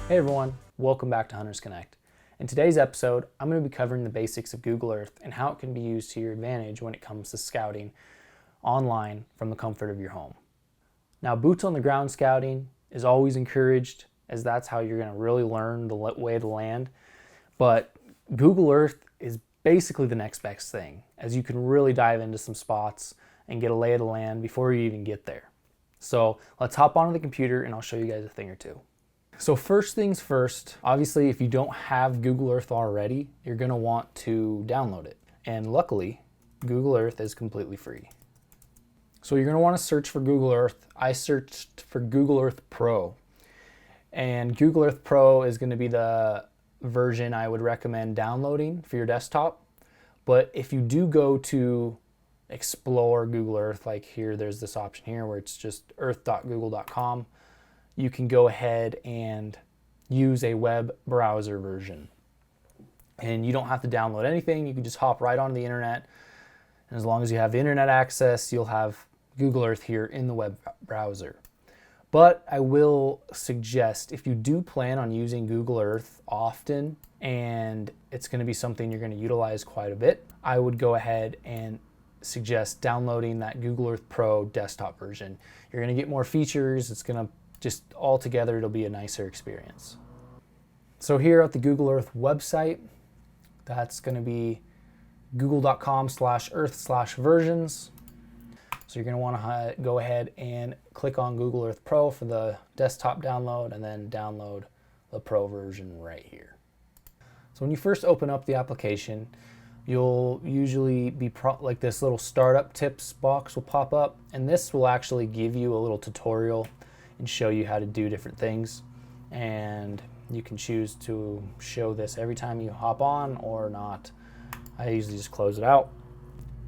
Hey everyone, welcome back to Hunters Connect. In today's episode, I'm going to be covering the basics of Google Earth and how it can be used to your advantage when it comes to scouting online from the comfort of your home. Now, boots on the ground scouting is always encouraged, as that's how you're going to really learn the way of the land. But Google Earth is basically the next best thing, as you can really dive into some spots and get a lay of the land before you even get there. So let's hop onto the computer and I'll show you guys a thing or two. So first things first, obviously if you don't have Google Earth already, you're going to want to download it. And luckily, Google Earth is completely free. So you're going to want to search for Google Earth. I searched for Google Earth Pro. And Google Earth Pro is going to be the version I would recommend downloading for your desktop. But if you do go to explore Google Earth, like here, there's this option here where it's just earth.google.com. You can go ahead and use a web browser version. And you don't have to download anything. You can just hop right onto the internet. And as long as you have internet access, you'll have Google Earth here in the web browser. But I will suggest, if you do plan on using Google Earth often, and it's going to be something you're going to utilize quite a bit, I would go ahead and suggest downloading that Google Earth Pro desktop version. You're going to get more features. It's going to just altogether, it'll be a nicer experience. So here at the Google Earth website, that's going to be google.com/earth/versions. So you're going to want to go ahead and click on Google Earth Pro for the desktop download and then download the Pro version right here. So when you first open up the application, you'll usually be like this little startup tips box will pop up, and this will actually give you a little tutorial and show you how to do different things. And you can choose to show this every time you hop on or not. I usually just close it out.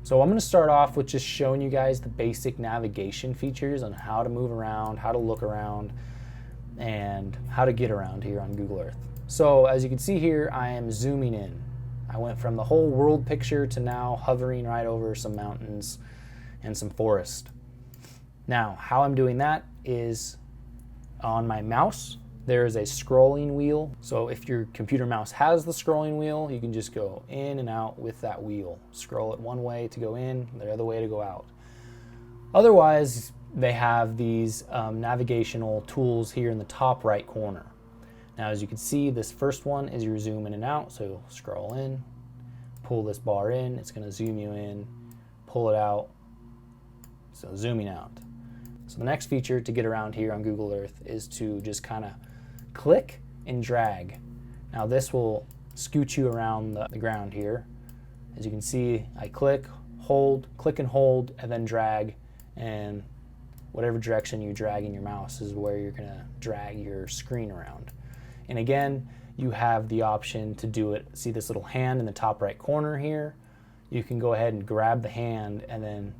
So I'm going to start off with just showing you guys the basic navigation features on how to move around, how to look around, and how to get around here on Google Earth. So as you can see here, I am zooming in. I went from the whole world picture to now hovering right over some mountains and some forest. Now, how I'm doing that is on my mouse, there is a scrolling wheel. So if your computer mouse has the scrolling wheel, you can just go in and out with that wheel. Scroll it one way to go in, the other way to go out. Otherwise, they have these navigational tools here in the top right corner. Now, as you can see, this first one is your zoom in and out. So you'll scroll in, pull this bar in, it's going to zoom you in, pull it out, so zooming out. So the next feature to get around here on Google Earth is to just kind of click and drag. Now this will scoot you around the ground here. As you can see, I click and hold, and then drag, and whatever direction you drag in your mouse is where you're going to drag your screen around. And again, you have the option to do it. See this little hand in the top right corner here? You can go ahead and grab the hand, and then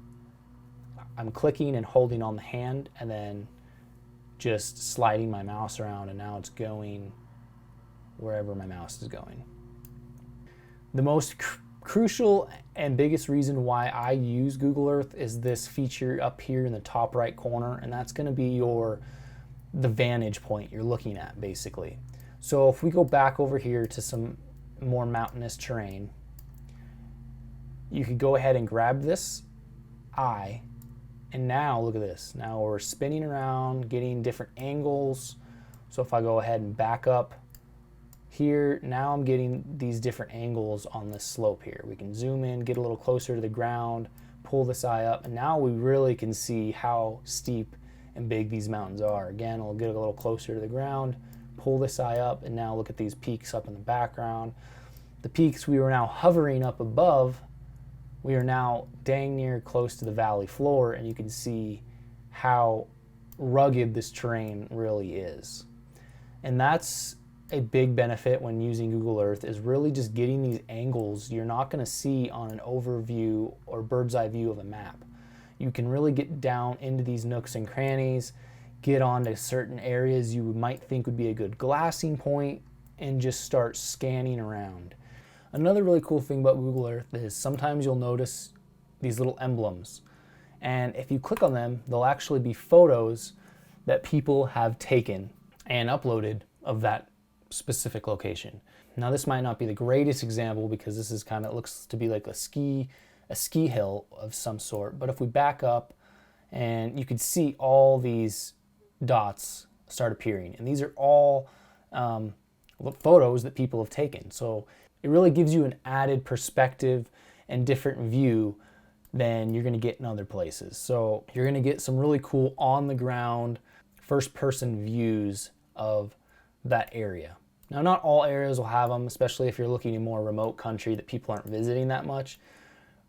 I'm clicking and holding on the hand and then just sliding my mouse around, and now it's going wherever my mouse is going. The most crucial and biggest reason why I use Google Earth is this feature up here in the top right corner, and that's going to be the vantage point you're looking at basically. So if we go back over here to some more mountainous terrain, you could go ahead and grab this eye, and now look at this. Now we're spinning around, getting different angles. So if I go ahead and back up here, now I'm getting these different angles on this slope here. We can zoom in, get a little closer to the ground, pull this eye up, and now we really can see how steep and big these mountains are. Again, I'll get a little closer to the ground, pull this eye up, and now look at these peaks up in the background. The peaks we were now hovering up above, we are now dang near close to the valley floor, and you can see how rugged this terrain really is. And that's a big benefit when using Google Earth, is really just getting these angles you're not going to see on an overview or bird's eye view of a map. You can really get down into these nooks and crannies, get onto certain areas you might think would be a good glassing point, and just start scanning around. Another really cool thing about Google Earth is sometimes you'll notice these little emblems, and if you click on them, they'll actually be photos that people have taken and uploaded of that specific location. Now this might not be the greatest example because this is kind of, looks to be like a ski hill of some sort, but if we back up, and you can see all these dots start appearing, and these are all photos that people have taken. So it really gives you an added perspective and different view than you're going to get in other places. So you're going to get some really cool on the ground first person views of that area. Now not all areas will have them, especially if you're looking in more remote country that people aren't visiting that much.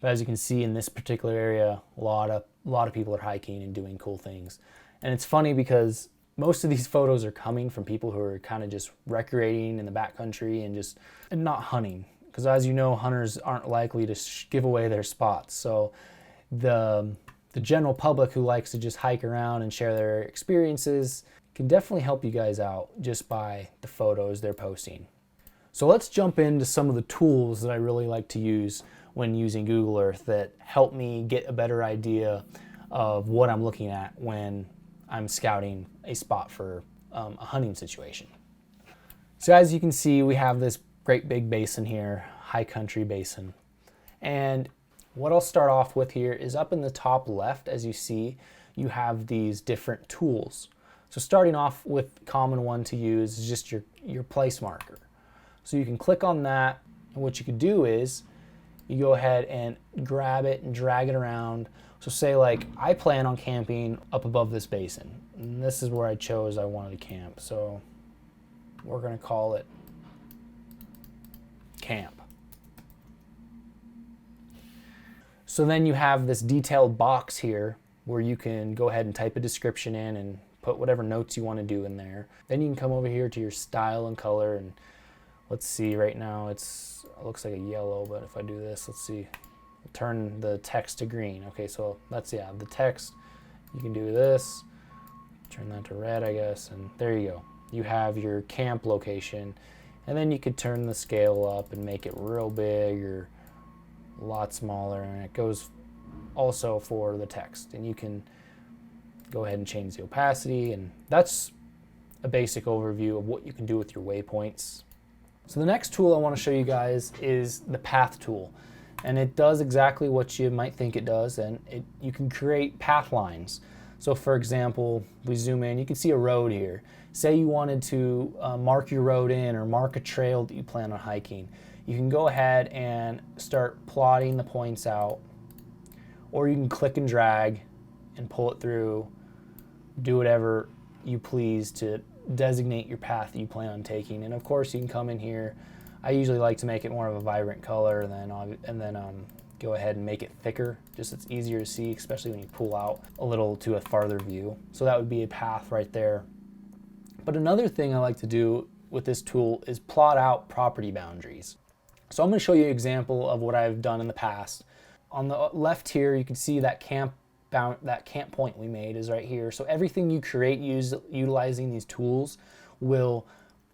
But as you can see in this particular area, a lot of people are hiking and doing cool things. And it's funny because most of these photos are coming from people who are kind of just recreating in the backcountry and not hunting. Because as you know, hunters aren't likely to give away their spots. So the general public who likes to just hike around and share their experiences can definitely help you guys out just by the photos they're posting. So let's jump into some of the tools that I really like to use when using Google Earth that help me get a better idea of what I'm looking at when I'm scouting a spot for a hunting situation. So as you can see, we have this great big basin here, high country basin. And what I'll start off with here is up in the top left, as you see, you have these different tools. So starting off with common one to use is just your place marker. So you can click on that, and what you could do is you go ahead and grab it and drag it around. So say like I plan on camping up above this basin, and this is where I chose I wanted to camp. So we're going to call it camp. So then you have this detailed box here where you can go ahead and type a description in and put whatever notes you want to do in there. Then you can come over here to your style and color, and let's see, right now it looks like a yellow, but if I do this, let's see, turn the text to green. Okay, so that's, yeah, the text, you can do this, turn that to red, I guess, and there you go. You have your camp location, and then you could turn the scale up and make it real big or a lot smaller, and it goes also for the text, and you can go ahead and change the opacity, and that's a basic overview of what you can do with your waypoints. So the next tool I want to show you guys is the path tool, and it does exactly what you might think it does, and you can create path lines. So for example, we zoom in, you can see a road here. Say you wanted to mark your road in or mark a trail that you plan on hiking. You can go ahead and start plotting the points out, or you can click and drag and pull it through, do whatever you please to designate your path that you plan on taking. And of course you can come in here. I usually like to make it more of a vibrant color, and then go ahead and make it thicker, just so it's easier to see, especially when you pull out a little to a farther view. So that would be a path right there. But another thing I like to do with this tool is plot out property boundaries. So I'm going to show you an example of what I've done in the past. On the left here, you can see that camp point we made is right here. So everything you create utilizing these tools will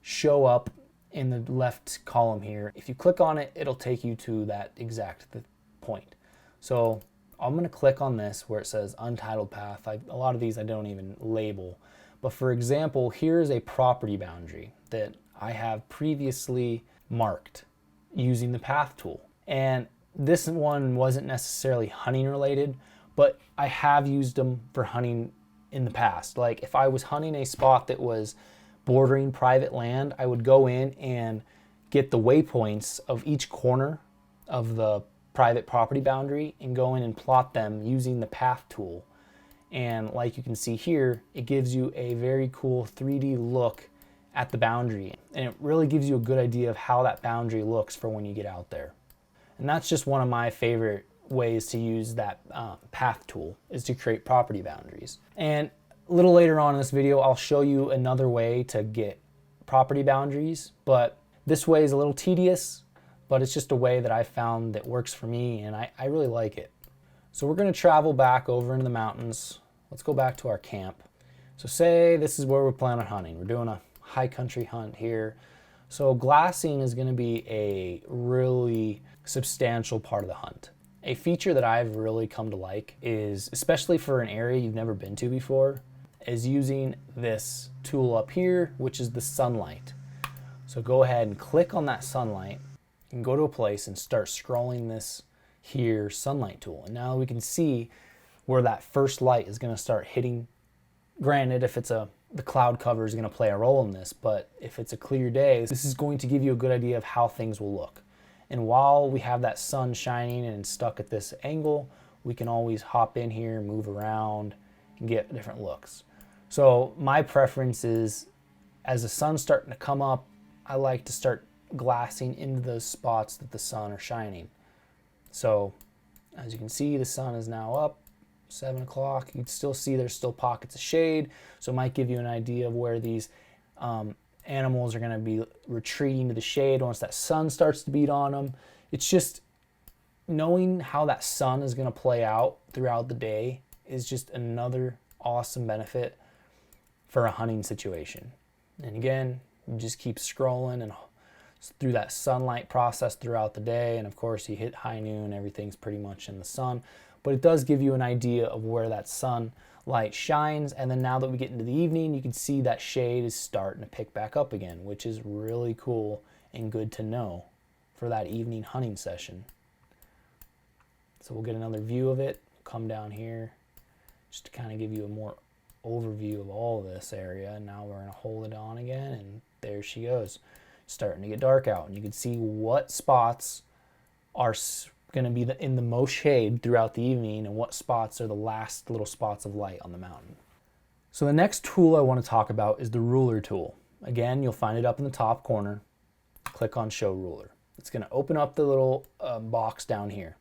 show up in the left column here. If you click on it, it'll take you to that exact point. So I'm going to click on this where it says untitled path. A lot of these I don't even label. But for example, here's a property boundary that I have previously marked using the path tool. And this one wasn't necessarily hunting related, but I have used them for hunting in the past. Like if I was hunting a spot that was bordering private land, I would go in and get the waypoints of each corner of the private property boundary and go in and plot them using the path tool. And like you can see here, it gives you a very cool 3D look at the boundary, and it really gives you a good idea of how that boundary looks for when you get out there. And that's just one of my favorite ways to use that path tool, is to create property boundaries. And a little later on in this video, I'll show you another way to get property boundaries, but this way is a little tedious, but it's just a way that I found that works for me, and I really like it. So we're going to travel back over into the mountains. Let's go back to our camp. So say this is where we're planning on hunting. We're doing a high country hunt here. So glassing is going to be a really substantial part of the hunt. A feature that I've really come to like is, especially for an area you've never been to before, is using this tool up here, which is the sunlight. So go ahead and click on that sunlight and go to a place and start scrolling this here sunlight tool. And now we can see where that first light is going to start hitting. Granted, if it's the cloud cover is going to play a role in this, but if it's a clear day, this is going to give you a good idea of how things will look. And while we have that sun shining and stuck at this angle, we can always hop in here, move around, and get different looks. So my preference is, as the sun's starting to come up, I like to start glassing into those spots that the sun are shining. So as you can see, the sun is now up, 7 o'clock. You can still see there's still pockets of shade, so it might give you an idea of where these animals are going to be retreating to the shade once that sun starts to beat on them. It's just knowing how that sun is going to play out throughout the day is just another awesome benefit for a hunting situation. And again, you just keep scrolling and through that sunlight process throughout the day, and of course you hit high noon, everything's pretty much in the sun, but it does give you an idea of where that sunlight shines. And then now that we get into the evening, you can see that shade is starting to pick back up again, which is really cool and good to know for that evening hunting session. So we'll get another view of it, come down here just to kind of give you a more overview of all of this area. Now we're going to hold it on again, and there she goes. Starting to get dark out, and you can see what spots are going to be in the most shade throughout the evening and what spots are the last little spots of light on the mountain. So the next tool I want to talk about is the ruler tool. Again, you'll find it up in the top corner. Click on Show Ruler. It's going to open up the little box down here.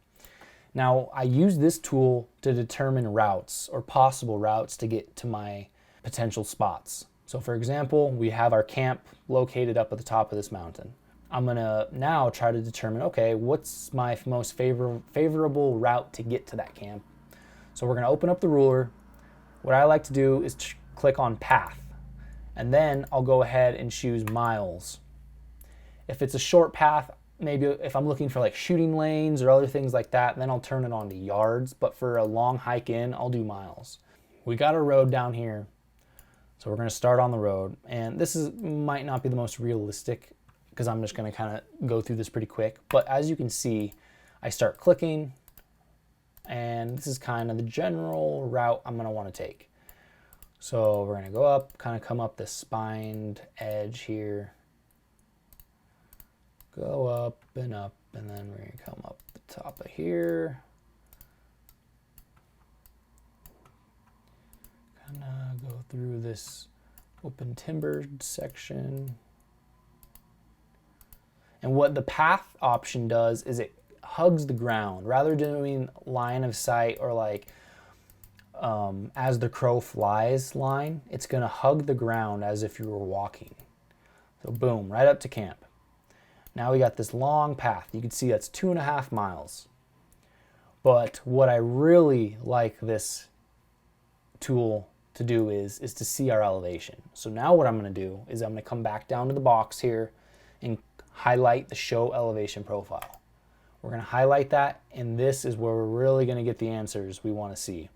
Now, I use this tool to determine routes or possible routes to get to my potential spots. So for example, we have our camp located up at the top of this mountain. I'm gonna now try to determine, okay, what's my most favorable route to get to that camp? So we're gonna open up the ruler. What I like to do is click on Path, and then I'll go ahead and choose miles. If it's a short path, maybe if I'm looking for like shooting lanes or other things like that, then I'll turn it on to yards. But for a long hike in, I'll do miles. We got a road down here. So we're going to start on the road, and this might not be the most realistic because I'm just going to kind of go through this pretty quick. But as you can see, I start clicking, and this is kind of the general route I'm going to want to take. So we're going to go up, kind of come up this spined edge here, go up, and then we're going to come up the top of here. Kind of go through this open timber section. And what the path option does is it hugs the ground. Rather than doing line of sight or like as the crow flies line, it's going to hug the ground as if you were walking. So boom, right up to camp. Now we got this long path. You can see that's 2.5 miles. But what I really like this tool to do is to see our elevation. So now what I'm going to do is I'm going to come back down to the box here and highlight the Show Elevation Profile. We're going to highlight that, and this is where we're really going to get the answers we want to see.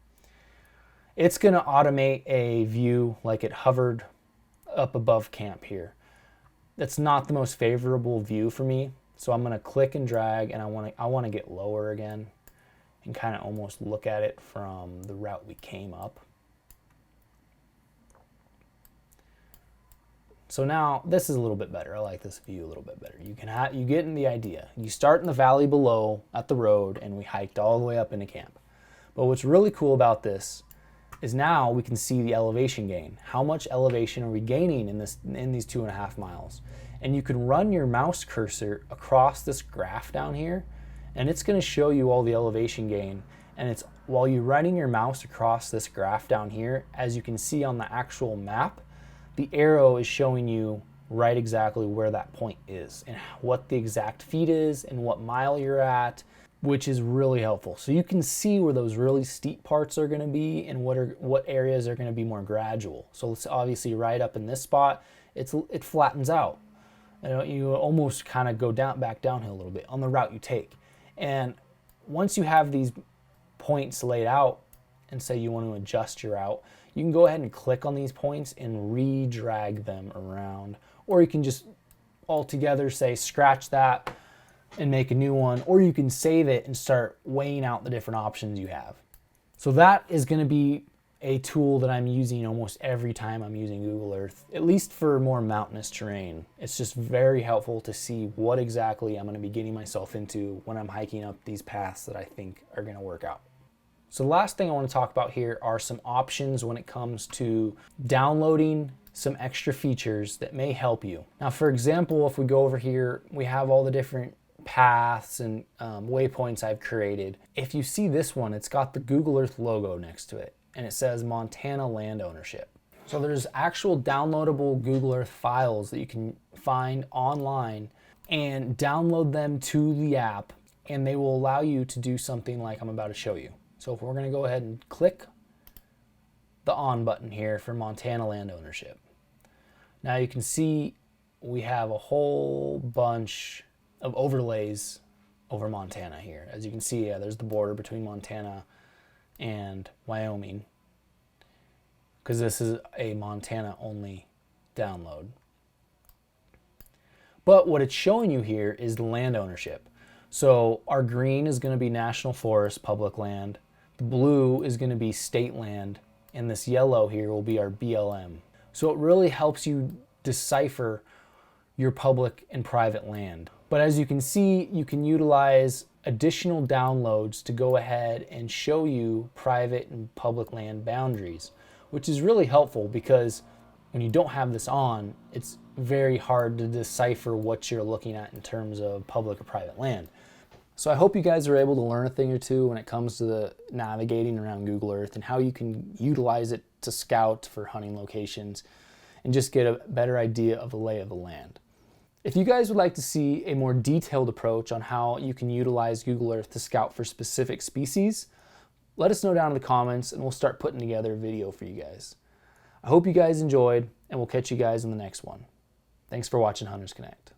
It's going to automate a view like it hovered up above camp here. That's not the most favorable view for me, so I'm going to click and drag, and I want to get lower again and kind of almost look at it from the route we came up. So now this is a little bit better. I like this view a little bit better. You get in the idea. You start in the valley below at the road, and we hiked all the way up into camp. But what's really cool about this is now we can see the elevation gain. How much elevation are we gaining in these 2.5 miles? And you can run your mouse cursor across this graph down here, and it's going to show you all the elevation gain. And it's while you're running your mouse across this graph down here, as you can see on the actual map, the arrow is showing you right exactly where that point is and what the exact feet is and what mile you're at, which is really helpful. So you can see where those really steep parts are going to be and what areas are going to be more gradual. So it's obviously right up in this spot, it flattens out. You almost kind of go back downhill a little bit on the route you take. And once you have these points laid out and say you want to adjust your route, you can go ahead and click on these points and re-drag them around, or you can just altogether say scratch that and make a new one, or you can save it and start weighing out the different options you have. So that is going to be a tool that I'm using almost every time I'm using Google Earth, at least for more mountainous terrain. It's just very helpful to see what exactly I'm going to be getting myself into when I'm hiking up these paths that I think are going to work out. So the last thing I want to talk about here are some options when it comes to downloading some extra features that may help you. Now, for example, if we go over here, we have all the different paths and waypoints I've created. If you see this one, it's got the Google Earth logo next to it, and it says Montana Land Ownership. So there's actual downloadable Google Earth files that you can find online and download them to the app, and they will allow you to do something like I'm about to show you. So if we're going to go ahead and click the on button here for Montana Land Ownership. Now you can see we have a whole bunch of overlays over Montana here. As you can see, there's the border between Montana and Wyoming, because this is a Montana only download. But what it's showing you here is the land ownership. So our green is going to be national forest, public land. The blue is going to be state land, and this yellow here will be our BLM. So it really helps you decipher your public and private land. But as you can see, you can utilize additional downloads to go ahead and show you private and public land boundaries, which is really helpful because when you don't have this on, it's very hard to decipher what you're looking at in terms of public or private land. So I hope you guys are able to learn a thing or two when it comes to the navigating around Google Earth and how you can utilize it to scout for hunting locations and just get a better idea of the lay of the land. If you guys would like to see a more detailed approach on how you can utilize Google Earth to scout for specific species, let us know down in the comments and we'll start putting together a video for you guys. I hope you guys enjoyed, and we'll catch you guys in the next one. Thanks for watching Hunters Connect.